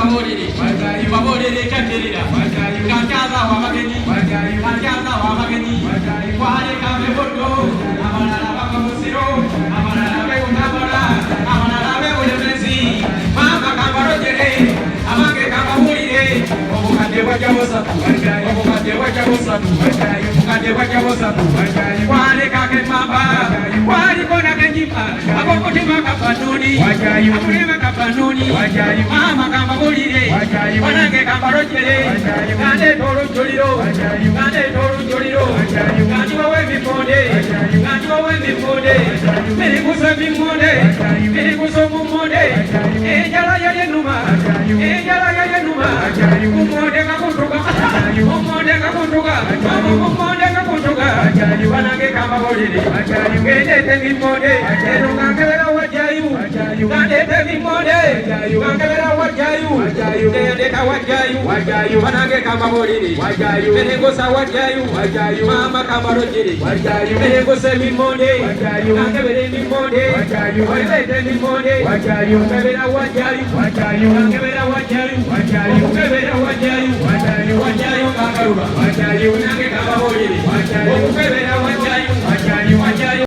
kababulire babulire kyaterera kanjaza wabageni kanjaza wabageni kwale kabe bodo abalala bakamusiro abalala beunabala abalala beulebezi mama kabarojere amange kababulire obukadde bwajabosatu obukadde bwajabosatu obukadde bwajabosatu kwale kake mamba kwali kona kenjima abokotima kapanuni akulema kapanuni mama kababulire wanange kabarojere kande tolujuliro kande tolujuliro kandi wowe miponde kandi wowe miponde mirikuso mimonde mirikuso mumonde enjala yayenuma enjala yayenuma mumonde kakuntuka mumonde kakuntuka mumonde kakuntuka wanange kababulire ngendete mimonde eno kankebera wajayu kandete mimonde kankebera wajayu ndeyandeka wajayu wanange kababulire merengosa wajayu mama kabarojere merengose mimonde kankebere mimonde olete mimonde kankebera wajayu kankebera wajayu kankebera wajayu kagaruba wanange kababulire